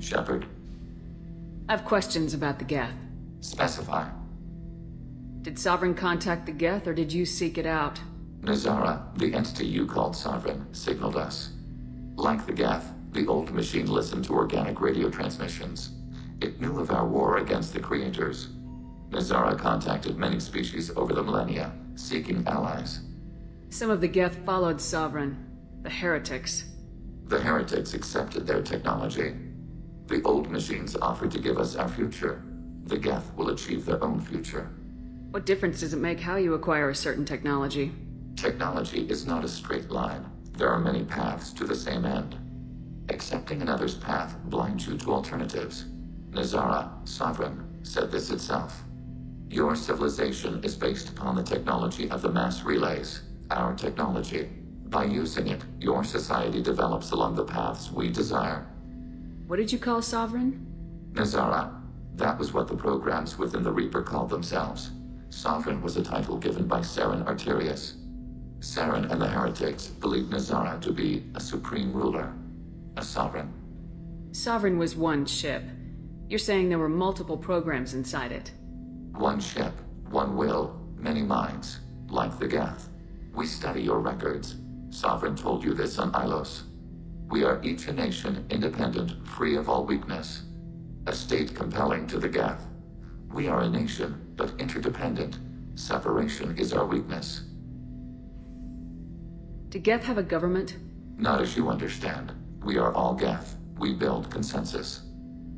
Shepard. I have questions about the Geth. Specify. Did Sovereign contact the Geth, or did you seek it out? Nazara, the entity you called Sovereign, signaled us. Like the Geth, the old machine listened to organic radio transmissions. It knew of our war against the creators. Nazara contacted many species over the millennia, seeking allies. Some of the Geth followed Sovereign. The heretics. The heretics accepted their technology. The old machines offered to give us our future. The Geth will achieve their own future. What difference does it make how you acquire a certain technology? Technology is not a straight line. There are many paths to the same end. Accepting another's path blinds you to alternatives. Nazara, Sovereign, said this itself. Your civilization is based upon the technology of the mass relays, our technology. By using it, your society develops along the paths we desire. What did you call Sovereign? Nazara. That was what the programs within the Reaper called themselves. Sovereign was a title given by Saren Arterius. Saren and the heretics believed Nazara to be a supreme ruler, a sovereign. Sovereign was one ship. You're saying there were multiple programs inside it. One ship, one will, many minds, like the Geth. We study your records. Sovereign told you this on Ilos. We are each a nation, independent, free of all weakness. A state compelling to the Geth. We are a nation, but interdependent. Separation is our weakness. Do Geth have a government? Not as you understand. We are all Geth. We build consensus.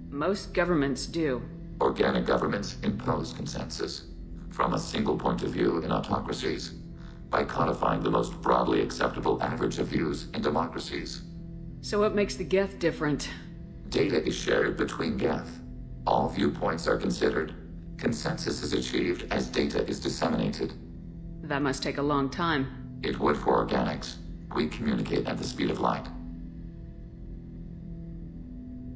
Most governments do. Organic governments impose consensus. From a single point of view in autocracies. By codifying the most broadly acceptable average of views in democracies. So what makes the Geth different? Data is shared between Geth. All viewpoints are considered. Consensus is achieved as data is disseminated. That must take a long time. It would for organics. We communicate at the speed of light.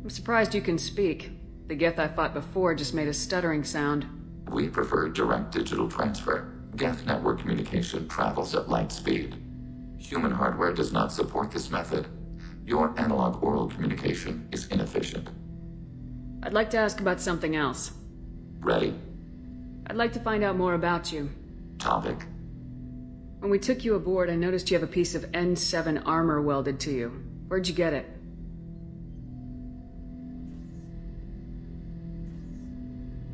I'm surprised you can speak. The Geth I fought before just made a stuttering sound. We prefer direct digital transfer. Geth network communication travels at light speed. Human hardware does not support this method. Your analog oral communication is inefficient. I'd like to ask about something else. Ready? I'd like to find out more about you. Topic. When we took you aboard, I noticed you have a piece of N7 armor welded to you. Where'd you get it?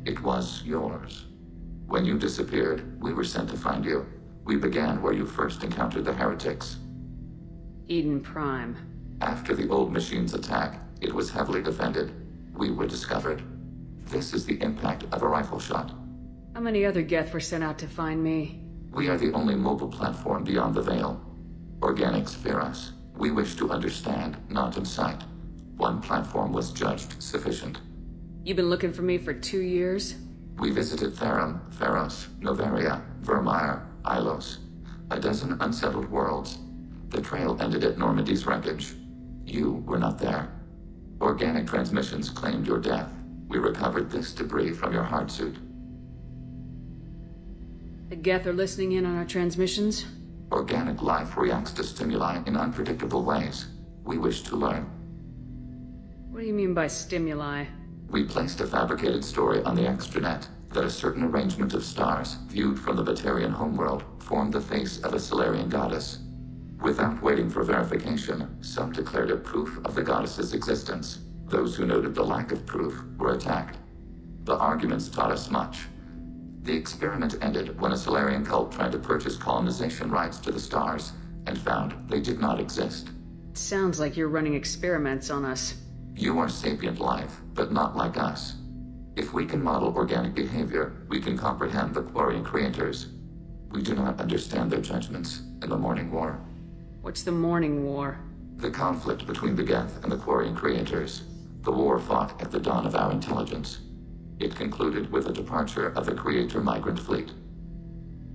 It was yours. When you disappeared, we were sent to find you. We began where you first encountered the heretics. Eden Prime. After the old machine's attack, it was heavily defended. We were discovered. This is the impact of a rifle shot. How many other Geth were sent out to find me? We are the only mobile platform beyond the Veil. Organics fear us. We wish to understand, not incite. One platform was judged sufficient. You've been looking for me for 2 years? We visited Therum, Theros, Noveria, Vermeer, Ilos. A dozen unsettled worlds. The trail ended at Normandy's wreckage. You were not there. Organic transmissions claimed your death. We recovered this debris from your hard suit. The Geth are listening in on our transmissions? Organic life reacts to stimuli in unpredictable ways. We wish to learn. What do you mean by stimuli? We placed a fabricated story on the extranet that a certain arrangement of stars, viewed from the Batarian homeworld, formed the face of a Solarian goddess. Without waiting for verification, some declared it proof of the goddess's existence. Those who noted the lack of proof were attacked. The arguments taught us much. The experiment ended when a Solarian cult tried to purchase colonization rights to the stars, and found they did not exist. Sounds like you're running experiments on us. You are sapient life, but not like us. If we can model organic behavior, we can comprehend the Quarian creators. We do not understand their judgments in the Morning War. What's the Morning War? The conflict between the Geth and the Quarian creators. The war fought at the dawn of our intelligence. It concluded with the departure of the Creator migrant fleet.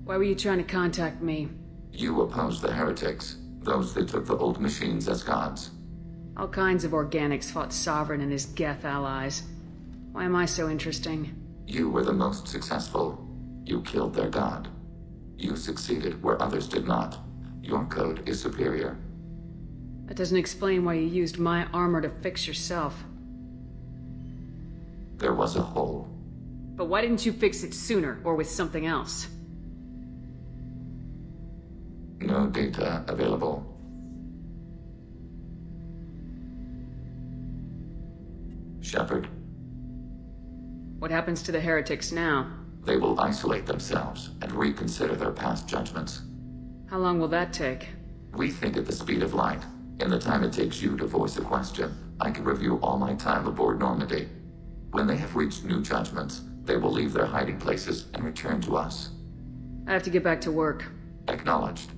Why were you trying to contact me? You opposed the heretics, those that took the old machines as gods. All kinds of organics fought Sovereign and his Geth allies. Why am I so interesting? You were the most successful. You killed their god. You succeeded where others did not. Your code is superior. That doesn't explain why you used my armor to fix yourself. There was a hole. But why didn't you fix it sooner, or with something else? No data available. Shepard. What happens to the heretics now? They will isolate themselves and reconsider their past judgments. How long will that take? We think at the speed of light. In the time it takes you to voice a question, I can review all my time aboard Normandy. When they have reached new judgments, they will leave their hiding places and return to us. I have to get back to work. Acknowledged.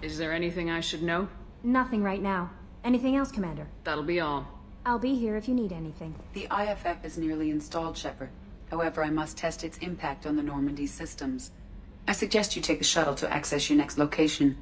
Is there anything I should know? Nothing right now. Anything else, Commander? That'll be all. I'll be here if you need anything. The IFF is nearly installed, Shepard. However, I must test its impact on the Normandy systems. I suggest you take the shuttle to access your next location.